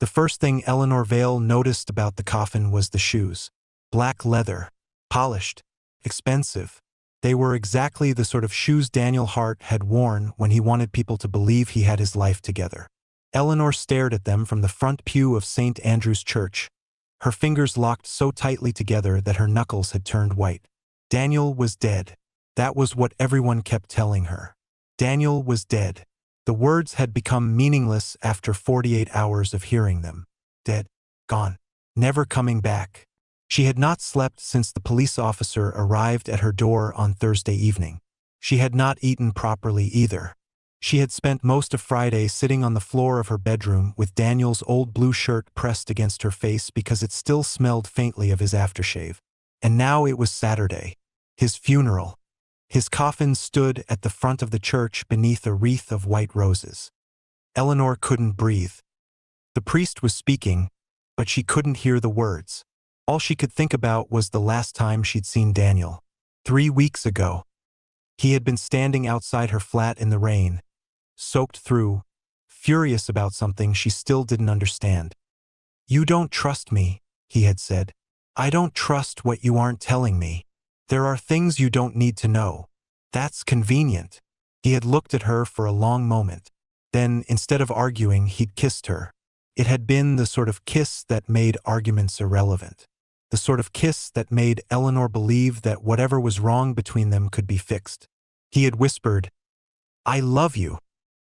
The first thing Eleanor Vale noticed about the coffin was the shoes. Black leather. Polished. Expensive. They were exactly the sort of shoes Daniel Hart had worn when he wanted people to believe he had his life together. Eleanor stared at them from the front pew of St. Andrew's Church, her fingers locked so tightly together that her knuckles had turned white. Daniel was dead. That was what everyone kept telling her. Daniel was dead. The words had become meaningless after 48 hours of hearing them. Dead. Gone. Never coming back. She had not slept since the police officer arrived at her door on Thursday evening. She had not eaten properly either. She had spent most of Friday sitting on the floor of her bedroom with Daniel's old blue shirt pressed against her face because it still smelled faintly of his aftershave. And now it was Saturday. His funeral. His coffin stood at the front of the church beneath a wreath of white roses. Eleanor couldn't breathe. The priest was speaking, but she couldn't hear the words. All she could think about was the last time she'd seen Daniel. 3 weeks ago. He had been standing outside her flat in the rain, soaked through, furious about something she still didn't understand. "You don't trust me," he had said. "I don't trust what you aren't telling me. There are things you don't need to know. That's convenient." He had looked at her for a long moment. Then, instead of arguing, he'd kissed her. It had been the sort of kiss that made arguments irrelevant. The sort of kiss that made Eleanor believe that whatever was wrong between them could be fixed. He had whispered, "I love you."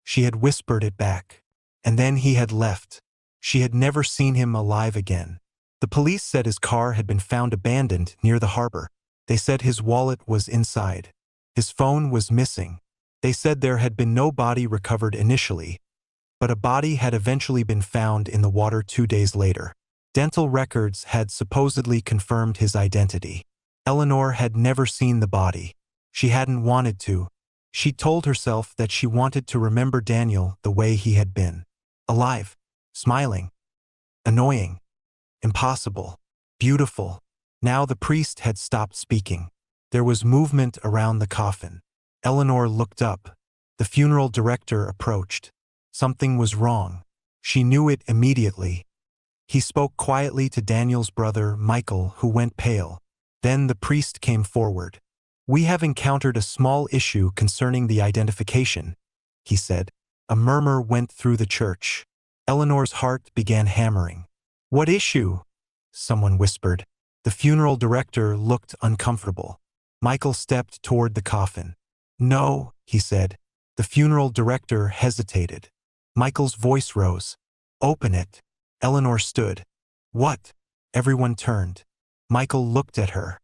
She had whispered it back. And then he had left. She had never seen him alive again. The police said his car had been found abandoned near the harbor. They said his wallet was inside. His phone was missing. They said there had been no body recovered initially, but a body had eventually been found in the water 2 days later. Dental records had supposedly confirmed his identity. Eleanor had never seen the body. She hadn't wanted to. She told herself that she wanted to remember Daniel the way he had been. Alive. Smiling. Annoying. Impossible. Beautiful. Now the priest had stopped speaking. There was movement around the coffin. Eleanor looked up. The funeral director approached. Something was wrong. She knew it immediately. He spoke quietly to Daniel's brother, Michael, who went pale. Then the priest came forward. "We have encountered a small issue concerning the identification," he said. A murmur went through the church. Eleanor's heart began hammering. "What issue?" someone whispered. The funeral director looked uncomfortable. Michael stepped toward the coffin. "No," he said. The funeral director hesitated. Michael's voice rose. "Open it." Eleanor stood. "What?" Everyone turned. Michael looked at her.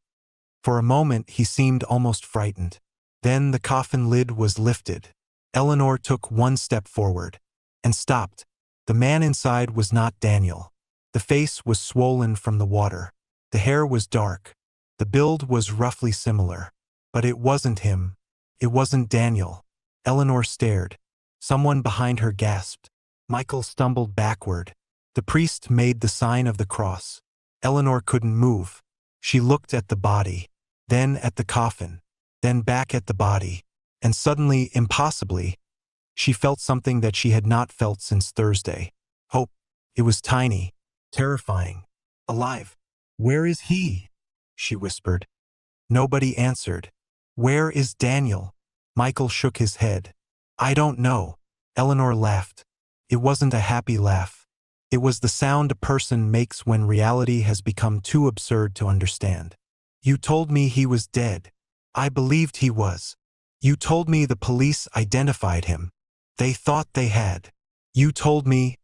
For a moment he seemed almost frightened. Then the coffin lid was lifted. Eleanor took one step forward. And stopped. The man inside was not Daniel. The face was swollen from the water. The hair was dark. The build was roughly similar. But it wasn't him. It wasn't Daniel. Eleanor stared. Someone behind her gasped. Michael stumbled backward. The priest made the sign of the cross. Eleanor couldn't move. She looked at the body, then at the coffin, then back at the body, and suddenly, impossibly, she felt something that she had not felt since Thursday. Hope. It was tiny, terrifying, alive. "Where is he?" she whispered. Nobody answered. "Where is Daniel?" Michael shook his head. "I don't know." Eleanor laughed. It wasn't a happy laugh. It was the sound a person makes when reality has become too absurd to understand. "You told me he was dead. I believed he was. You told me the police identified him. They thought they had. You told me—"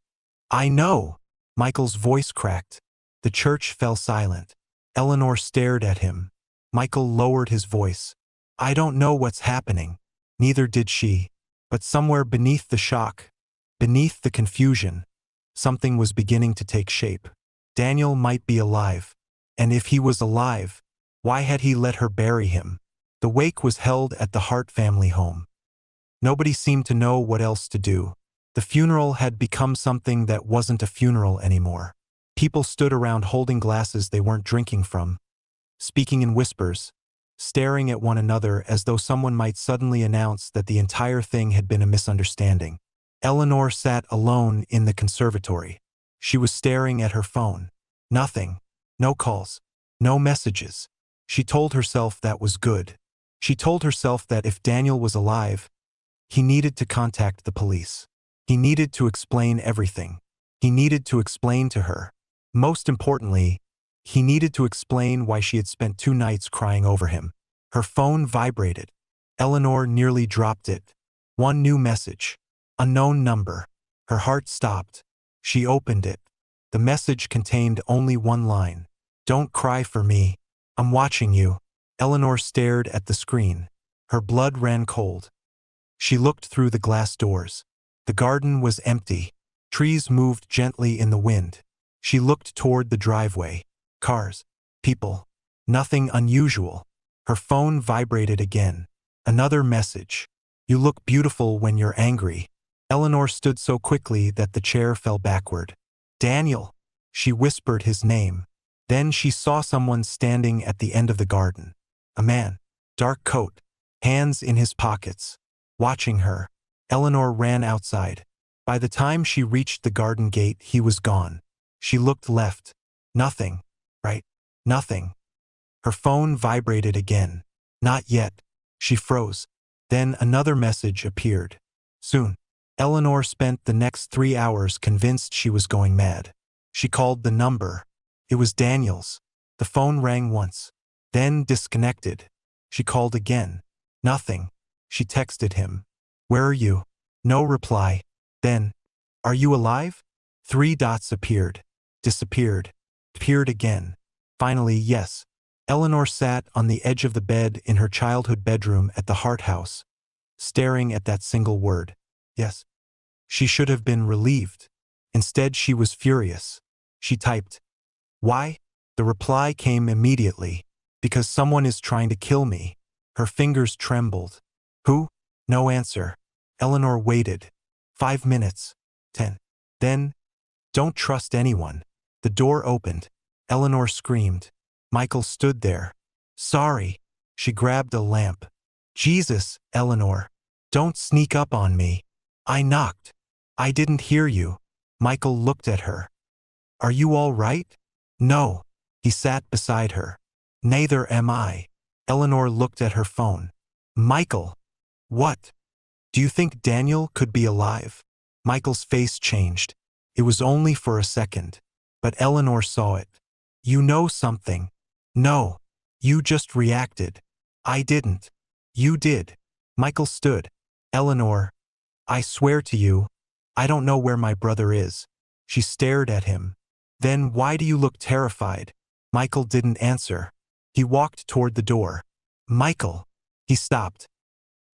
"I know." Michael's voice cracked. The church fell silent. Eleanor stared at him. Michael lowered his voice. "I don't know what's happening." Neither did she. But somewhere beneath the shock, beneath the confusion, something was beginning to take shape. Daniel might be alive. And if he was alive, why had he let her bury him? The wake was held at the Hart family home. Nobody seemed to know what else to do. The funeral had become something that wasn't a funeral anymore. People stood around holding glasses they weren't drinking from, speaking in whispers, staring at one another as though someone might suddenly announce that the entire thing had been a misunderstanding. Eleanor sat alone in the conservatory. She was staring at her phone. Nothing. No calls. No messages. She told herself that was good. She told herself that if Daniel was alive, he needed to contact the police. He needed to explain everything. He needed to explain to her. Most importantly, he needed to explain why she had spent 2 nights crying over him. Her phone vibrated. Eleanor nearly dropped it. One new message. Unknown number. Her heart stopped. She opened it. The message contained only one line. "Don't cry for me. I'm watching you." Eleanor stared at the screen. Her blood ran cold. She looked through the glass doors. The garden was empty. Trees moved gently in the wind. She looked toward the driveway. Cars. People. Nothing unusual. Her phone vibrated again. Another message. "You look beautiful when you're angry." Eleanor stood so quickly that the chair fell backward. "Daniel." She whispered his name. Then she saw someone standing at the end of the garden. A man. Dark coat. Hands in his pockets. Watching her. Eleanor ran outside. By the time she reached the garden gate, he was gone. She looked left. Nothing. Right. Nothing. Her phone vibrated again. Not yet. She froze. Then another message appeared. Soon. Eleanor spent the next 3 hours convinced she was going mad. She called the number. It was Daniel's. The phone rang once. Then disconnected. She called again. Nothing. She texted him. "Where are you?" No reply. Then, "Are you alive?" 3 dots appeared. Disappeared. Appeared again. Finally, yes. Eleanor sat on the edge of the bed in her childhood bedroom at the Hart House, staring at that single word. Yes. She should have been relieved. Instead, she was furious. She typed, "Why?" The reply came immediately. "Because someone is trying to kill me." Her fingers trembled. "Who?" No answer. Eleanor waited. 5 minutes. 10. Then, "Don't trust anyone." The door opened. Eleanor screamed. Michael stood there. "Sorry." She grabbed a lamp. "Jesus, Eleanor. Don't sneak up on me. I knocked. I didn't hear you." Michael looked at her. "Are you all right?" "No." He sat beside her. "Neither am I." Eleanor looked at her phone. "Michael." "What?" "Do you think Daniel could be alive?" Michael's face changed. It was only for a second. But Eleanor saw it. "You know something." "No. You just reacted." "I didn't." "You did." Michael stood. "Eleanor, I swear to you, I don't know where my brother is." She stared at him. "Then why do you look terrified?" Michael didn't answer. He walked toward the door. "Michael." He stopped.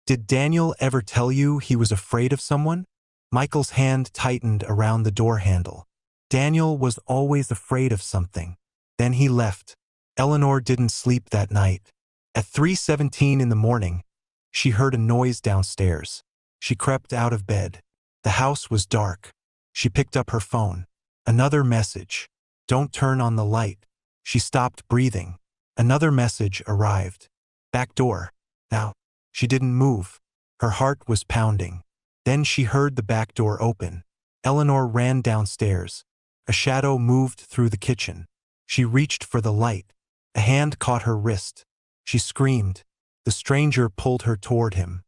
"Did Daniel ever tell you he was afraid of someone?" Michael's hand tightened around the door handle. "Daniel was always afraid of something." Then he left. Eleanor didn't sleep that night. At 3:17 in the morning, she heard a noise downstairs. She crept out of bed. The house was dark. She picked up her phone. Another message. "Don't turn on the light." She stopped breathing. Another message arrived. "Back door. Now." She didn't move. Her heart was pounding. Then she heard the back door open. Eleanor ran downstairs. A shadow moved through the kitchen. She reached for the light. A hand caught her wrist. She screamed. The stranger pulled her toward him.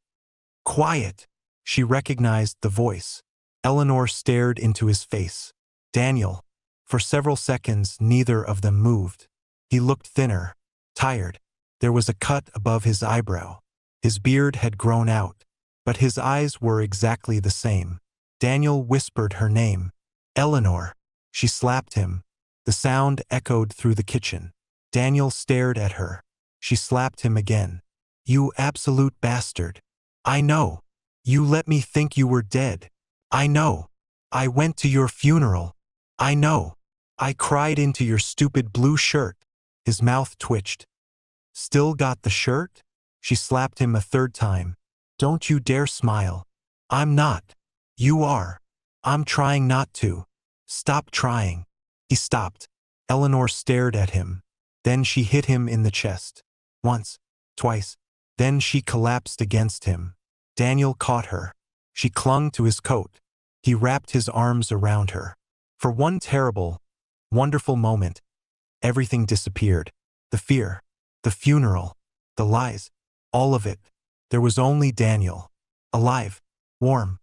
"Quiet!" She recognized the voice. Eleanor stared into his face. "Daniel." For several seconds, neither of them moved. He looked thinner, tired. There was a cut above his eyebrow. His beard had grown out, but his eyes were exactly the same. Daniel whispered her name. "Eleanor." She slapped him. The sound echoed through the kitchen. Daniel stared at her. She slapped him again. "You absolute bastard. I know. You let me think you were dead. I know. I went to your funeral. I know. I cried into your stupid blue shirt." His mouth twitched. "Still got the shirt?" She slapped him a third time. "Don't you dare smile. I'm not. You are. I'm trying not to. Stop trying." He stopped. Eleanor stared at him. Then she hit him in the chest. Once. Twice. Then she collapsed against him. Daniel caught her. She clung to his coat. He wrapped his arms around her. For one terrible, wonderful moment, everything disappeared. The fear, the funeral, the lies, all of it. There was only Daniel. Alive, warm,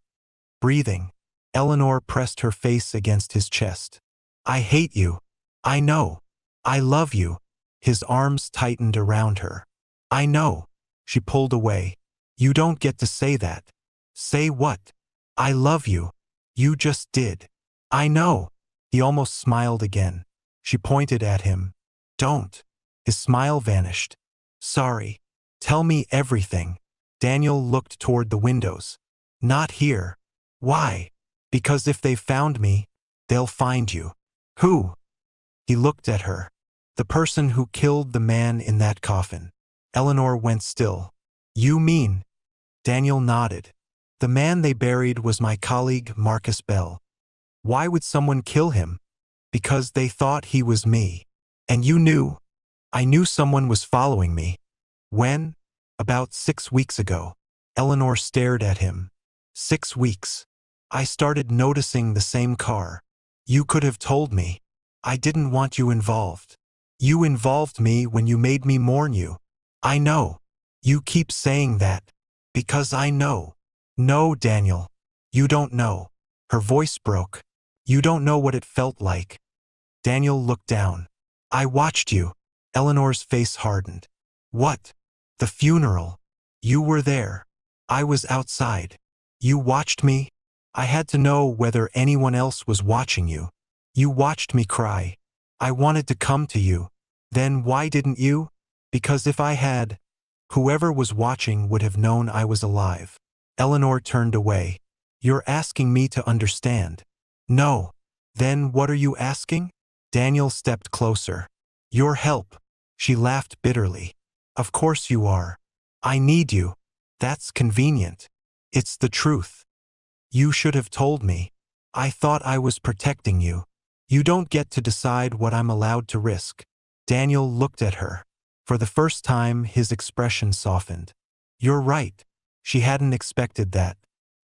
breathing. Eleanor pressed her face against his chest. I hate you. I know. I love you. His arms tightened around her. I know. She pulled away. You don't get to say that. Say what? I love you. You just did. I know. He almost smiled again. She pointed at him. Don't. His smile vanished. Sorry. Tell me everything. Daniel looked toward the windows. Not here. Why? Because if they've found me, they'll find you. Who? He looked at her. The person who killed the man in that coffin. Eleanor went still. You mean? Daniel nodded. The man they buried was my colleague Marcus Bell. Why would someone kill him? Because they thought he was me. And you knew? I knew someone was following me. When? About 6 weeks ago. Eleanor stared at him. 6 weeks. I started noticing the same car. You could have told me. I didn't want you involved. You involved me when you made me mourn you. I know. You keep saying that. Because I know. No, Daniel. You don't know. Her voice broke. You don't know what it felt like. Daniel looked down. I watched you. Eleanor's face hardened. What? The funeral. You were there. I was outside. You watched me? I had to know whether anyone else was watching you. You watched me cry. I wanted to come to you. Then why didn't you? Because if I had, whoever was watching would have known I was alive. Eleanor turned away. You're asking me to understand. No. Then what are you asking? Daniel stepped closer. Your help. She laughed bitterly. Of course you are. I need you. That's convenient. It's the truth. You should have told me. I thought I was protecting you. You don't get to decide what I'm allowed to risk. Daniel looked at her. For the first time, his expression softened. You're right. She hadn't expected that.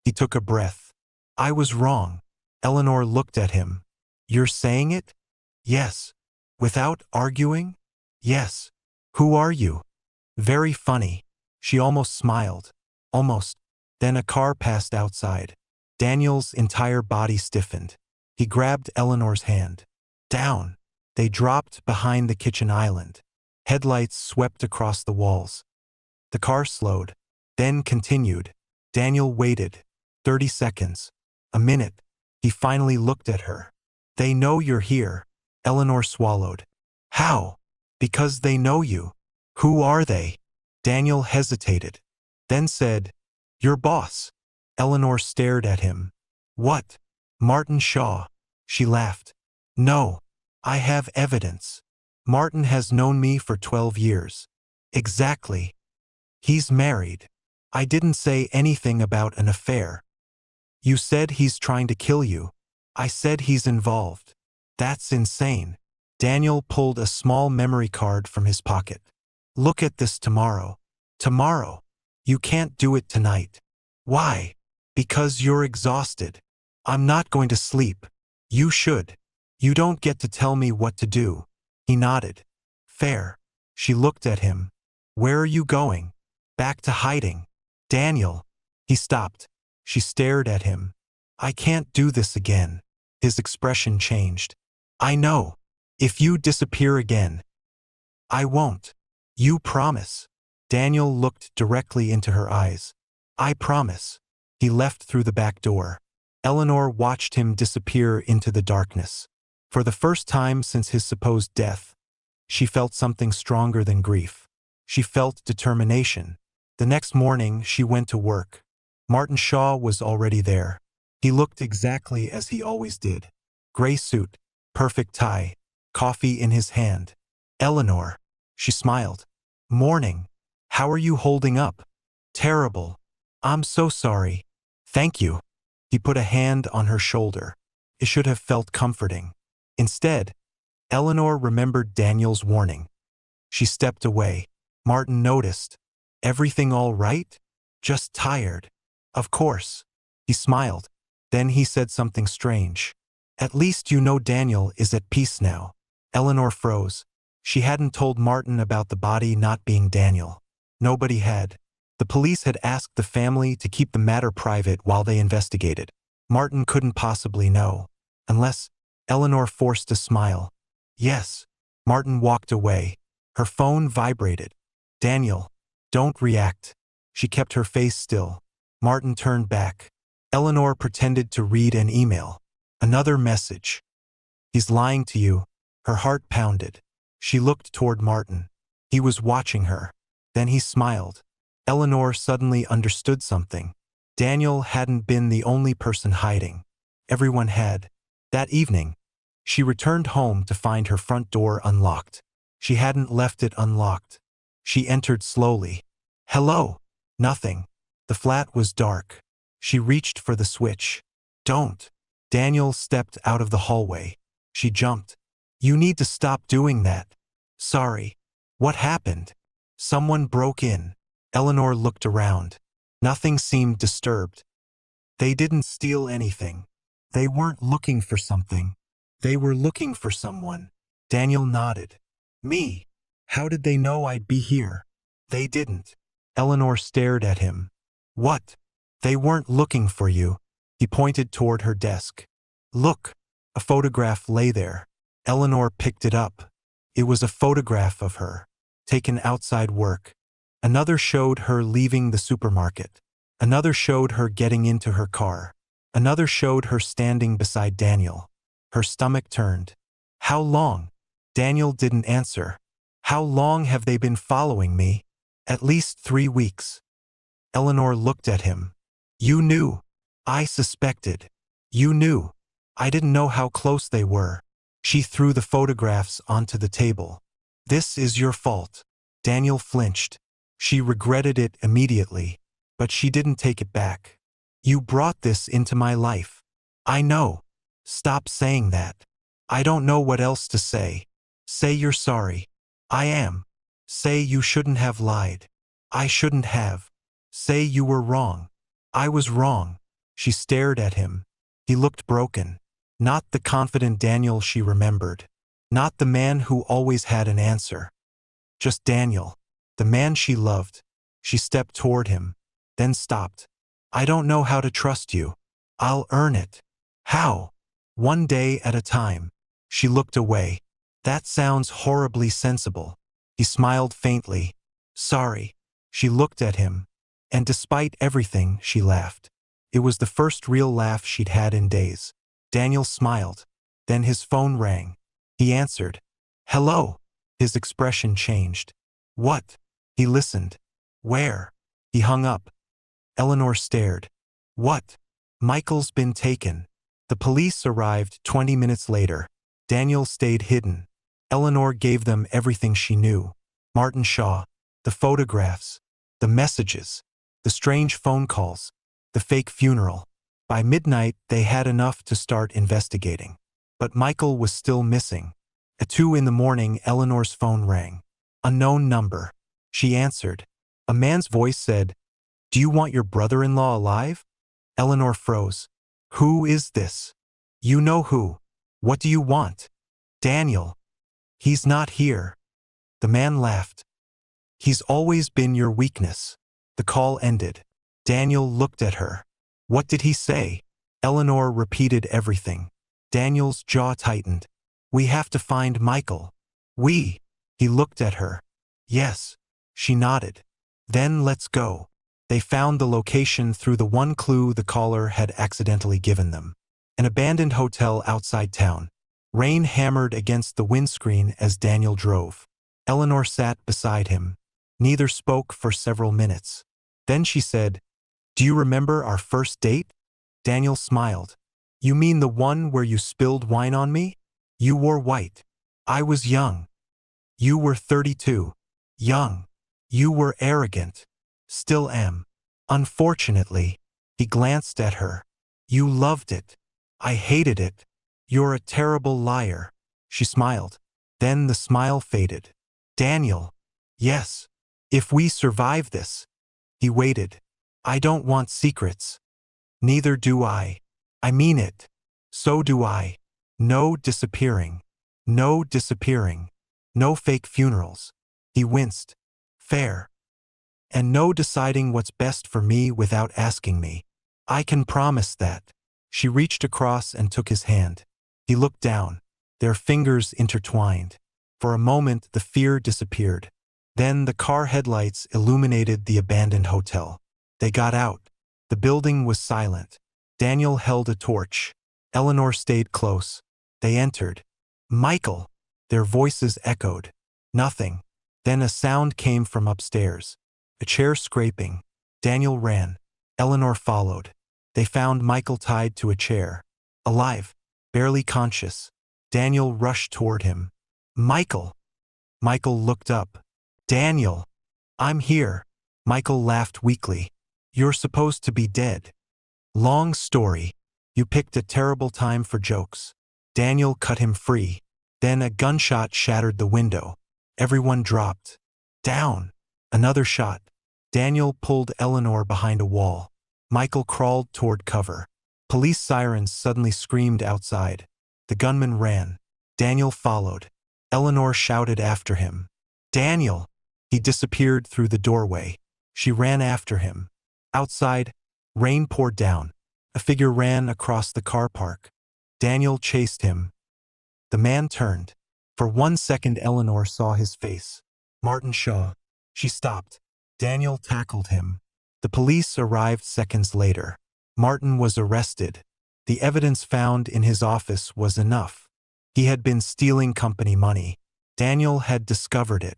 He took a breath. I was wrong. Eleanor looked at him. You're saying it? Yes. Without arguing? Yes. Who are you? Very funny. She almost smiled. Almost. Then a car passed outside. Daniel's entire body stiffened. He grabbed Eleanor's hand. Down. They dropped behind the kitchen island. Headlights swept across the walls. The car slowed, then continued. Daniel waited. 30 seconds. A minute. He finally looked at her. They know you're here. Eleanor swallowed. How? Because they know you. Who are they? Daniel hesitated. Then said, Your boss. Eleanor stared at him. What? Martin Shaw. She laughed. No. I have evidence. Martin has known me for 12 years. Exactly. He's married. I didn't say anything about an affair. You said he's trying to kill you. I said he's involved. That's insane. Daniel pulled a small memory card from his pocket. Look at this tomorrow. Tomorrow. You can't do it tonight. Why? Because you're exhausted. I'm not going to sleep. You should. You don't get to tell me what to do. He nodded. Fair. She looked at him. Where are you going? Back to hiding. Daniel. He stopped. She stared at him. I can't do this again. His expression changed. I know. If you disappear again. I won't. You promise. Daniel looked directly into her eyes. I promise. He left through the back door. Eleanor watched him disappear into the darkness. For the first time since his supposed death, she felt something stronger than grief. She felt determination. The next morning, she went to work. Martin Shaw was already there. He looked exactly as he always did. Gray suit, perfect tie, coffee in his hand. Eleanor. She smiled. Morning. How are you holding up? Terrible. I'm so sorry. Thank you. He put a hand on her shoulder. It should have felt comforting. Instead, Eleanor remembered Daniel's warning. She stepped away. Martin noticed. Everything all right? Just tired. Of course. He smiled. Then he said something strange. At least you know Daniel is at peace now. Eleanor froze. She hadn't told Martin about the body not being Daniel. Nobody had. The police had asked the family to keep the matter private while they investigated. Martin couldn't possibly know. Unless… Eleanor forced a smile. Yes. Martin walked away. Her phone vibrated. Daniel. Don't react. She kept her face still. Martin turned back. Eleanor pretended to read an email. Another message. He's lying to you. Her heart pounded. She looked toward Martin. He was watching her. Then he smiled. Eleanor suddenly understood something. Daniel hadn't been the only person hiding. Everyone had. That evening, she returned home to find her front door unlocked. She hadn't left it unlocked. She entered slowly. Hello. Nothing. The flat was dark. She reached for the switch. Don't. Daniel stepped out of the hallway. She jumped. You need to stop doing that. Sorry. What happened? Someone broke in. Eleanor looked around. Nothing seemed disturbed. They didn't steal anything. They weren't looking for something. They were looking for someone. Daniel nodded. Me. How did they know I'd be here? They didn't. Eleanor stared at him. What? They weren't looking for you. He pointed toward her desk. Look. A photograph lay there. Eleanor picked it up. It was a photograph of her, taken outside work. Another showed her leaving the supermarket. Another showed her getting into her car. Another showed her standing beside Daniel. Her stomach turned. How long? Daniel didn't answer. How long have they been following me? At least 3 weeks. Eleanor looked at him. You knew. I suspected. You knew. I didn't know how close they were. She threw the photographs onto the table. This is your fault. Daniel flinched. She regretted it immediately, but she didn't take it back. You brought this into my life. I know. Stop saying that. I don't know what else to say. Say you're sorry. I am. Say you shouldn't have lied. I shouldn't have. Say you were wrong. I was wrong. She stared at him. He looked broken. Not the confident Daniel she remembered. Not the man who always had an answer. Just Daniel. The man she loved. She stepped toward him, then stopped. I don't know how to trust you. I'll earn it. How? One day at a time. She looked away. That sounds horribly sensible. He smiled faintly. Sorry. She looked at him. And despite everything, she laughed. It was the first real laugh she'd had in days. Daniel smiled. Then his phone rang. He answered. Hello. His expression changed. What? He listened. Where? He hung up. Eleanor stared. What? Michael's been taken. The police arrived 20 minutes later. Daniel stayed hidden. Eleanor gave them everything she knew. Martin Shaw, the photographs, the messages, the strange phone calls, the fake funeral. By midnight, they had enough to start investigating. But Michael was still missing. At 2 a.m, Eleanor's phone rang. Unknown number. She answered. A man's voice said, Do you want your brother-in-law alive? Eleanor froze. Who is this? You know who. What do you want? Daniel. He's not here. The man laughed. He's always been your weakness. The call ended. Daniel looked at her. What did he say? Eleanor repeated everything. Daniel's jaw tightened. We have to find Michael. We. He looked at her. Yes. She nodded. Then let's go. They found the location through the one clue the caller had accidentally given them. An abandoned hotel outside town. Rain hammered against the windscreen as Daniel drove. Eleanor sat beside him. Neither spoke for several minutes. Then she said, Do you remember our first date? Daniel smiled. You mean the one where you spilled wine on me? You wore white. I was young. You were 32. Young. You were arrogant. Still am. Unfortunately. He glanced at her. You loved it. I hated it. You're a terrible liar. She smiled. Then the smile faded. Daniel. Yes. If we survive this. He waited. I don't want secrets. Neither do I. I mean it. So do I. No disappearing. No disappearing. No fake funerals. He winced. Fair. And no deciding what's best for me without asking me. I can promise that. She reached across and took his hand. He looked down. Their fingers intertwined. For a moment, the fear disappeared. Then the car headlights illuminated the abandoned hotel. They got out. The building was silent. Daniel held a torch. Eleanor stayed close. They entered. Michael! Their voices echoed. Nothing. Then a sound came from upstairs. A chair scraping. Daniel ran. Eleanor followed. They found Michael tied to a chair. Alive. Barely conscious. Daniel rushed toward him. Michael! Michael looked up. Daniel! I'm here. Michael laughed weakly. You're supposed to be dead. Long story. You picked a terrible time for jokes. Daniel cut him free. Then a gunshot shattered the window. Everyone dropped. Down. Another shot. Daniel pulled Eleanor behind a wall. Michael crawled toward cover. Police sirens suddenly screamed outside. The gunman ran. Daniel followed. Eleanor shouted after him. Daniel! He disappeared through the doorway. She ran after him. Outside, rain poured down. A figure ran across the car park. Daniel chased him. The man turned. For 1 second Eleanor saw his face. Martin Shaw. She stopped. Daniel tackled him. The police arrived seconds later. Martin was arrested. The evidence found in his office was enough. He had been stealing company money. Daniel had discovered it.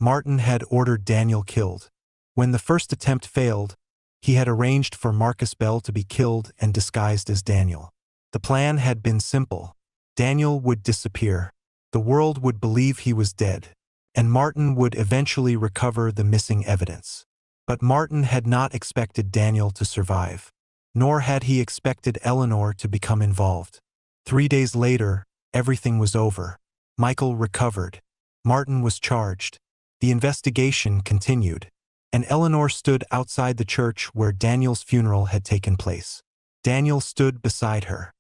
Martin had ordered Daniel killed. When the first attempt failed, he had arranged for Marcus Bell to be killed and disguised as Daniel. The plan had been simple. Daniel would disappear. The world would believe he was dead, and Martin would eventually recover the missing evidence. But Martin had not expected Daniel to survive, nor had he expected Eleanor to become involved. 3 days later, everything was over. Michael recovered. Martin was charged. The investigation continued, and Eleanor stood outside the church where Daniel's funeral had taken place. Daniel stood beside her.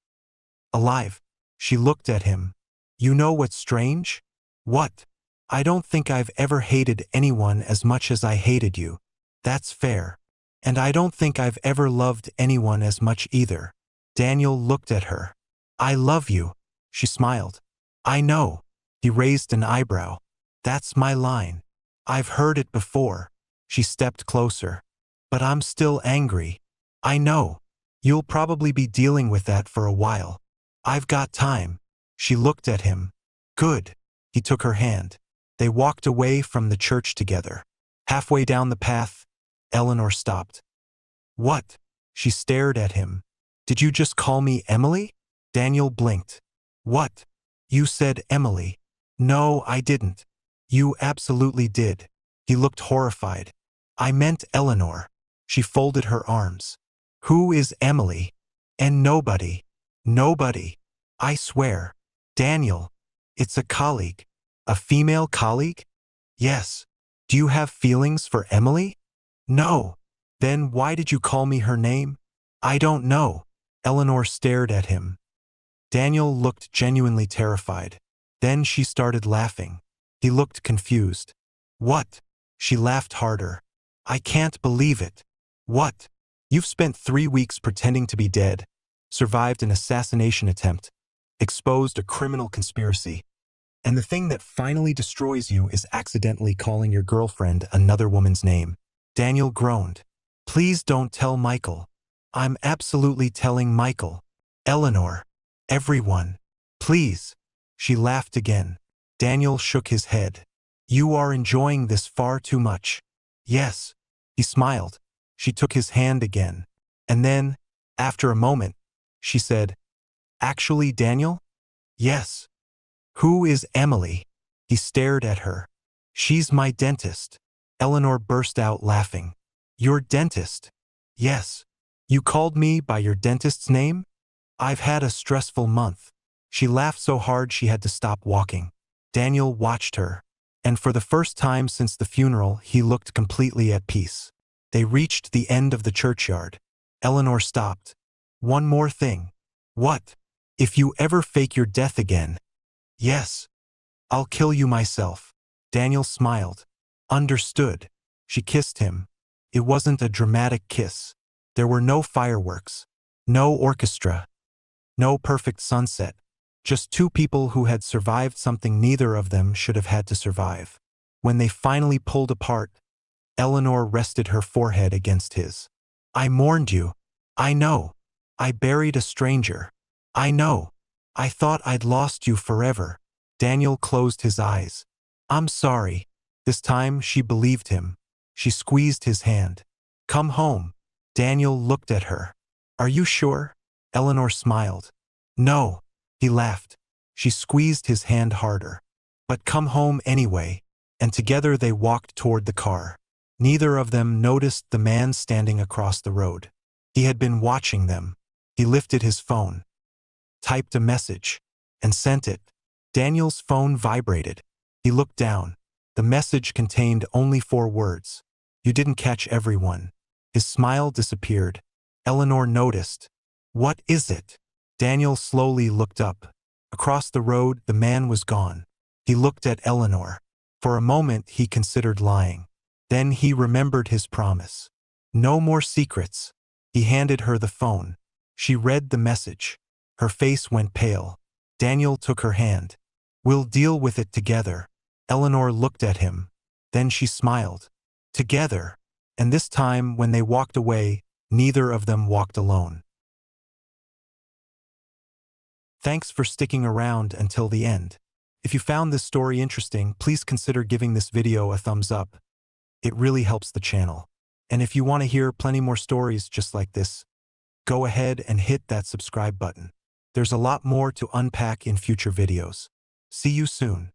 Alive. She looked at him. You know what's strange? What? I don't think I've ever hated anyone as much as I hated you. That's fair. And I don't think I've ever loved anyone as much either. Daniel looked at her. I love you. She smiled. I know. He raised an eyebrow. That's my line. I've heard it before. She stepped closer. But I'm still angry. I know. You'll probably be dealing with that for a while. I've got time. She looked at him. Good. He took her hand. They walked away from the church together. Halfway down the path, Eleanor stopped. What? She stared at him. Did you just call me Emily? Daniel blinked. What? You said Emily. No, I didn't. You absolutely did. He looked horrified. I meant Eleanor. She folded her arms. Who is Emily? And nobody. Nobody. I swear. Daniel. It's a colleague. A female colleague? Yes. Do you have feelings for Emily? No. Then why did you call me her name? I don't know. Eleanor stared at him. Daniel looked genuinely terrified. Then she started laughing. He looked confused. What? She laughed harder. I can't believe it. What? You've spent 3 weeks pretending to be dead, survived an assassination attempt, exposed a criminal conspiracy, and the thing that finally destroys you is accidentally calling your girlfriend another woman's name. Daniel groaned. Please don't tell Michael. I'm absolutely telling Michael. Eleanor. Everyone. Please. She laughed again. Daniel shook his head. You are enjoying this far too much. Yes. He smiled. She took his hand again. And then, after a moment, she said, Actually, Daniel? Yes. Who is Emily? He stared at her. She's my dentist. Eleanor burst out laughing. Your dentist? Yes. You called me by your dentist's name? I've had a stressful month. She laughed so hard she had to stop walking. Daniel watched her, and for the first time since the funeral, he looked completely at peace. They reached the end of the churchyard. Eleanor stopped. One more thing. What? If you ever fake your death again, yes, I'll kill you myself. Daniel smiled. Understood. She kissed him. It wasn't a dramatic kiss. There were no fireworks, no orchestra, no perfect sunset. Just two people who had survived something neither of them should have had to survive. When they finally pulled apart, Eleanor rested her forehead against his. I mourned you. I know. I buried a stranger. I know. I thought I'd lost you forever. Daniel closed his eyes. I'm sorry. This time she believed him. She squeezed his hand. Come home. Daniel looked at her. Are you sure? Eleanor smiled. No. He laughed. She squeezed his hand harder. But come home anyway. And together they walked toward the car. Neither of them noticed the man standing across the road. He had been watching them. He lifted his phone, typed a message, and sent it. Daniel's phone vibrated. He looked down. The message contained only 4 words. You didn't catch everyone. His smile disappeared. Eleanor noticed. What is it? Daniel slowly looked up. Across the road, the man was gone. He looked at Eleanor. For a moment, he considered lying. Then he remembered his promise. No more secrets. He handed her the phone. She read the message. Her face went pale. Daniel took her hand. We'll deal with it together. Eleanor looked at him. Then she smiled. Together. And this time, when they walked away, neither of them walked alone. Thanks for sticking around until the end. If you found this story interesting, please consider giving this video a thumbs up. It really helps the channel. And if you want to hear plenty more stories just like this, go ahead and hit that subscribe button. There's a lot more to unpack in future videos. See you soon.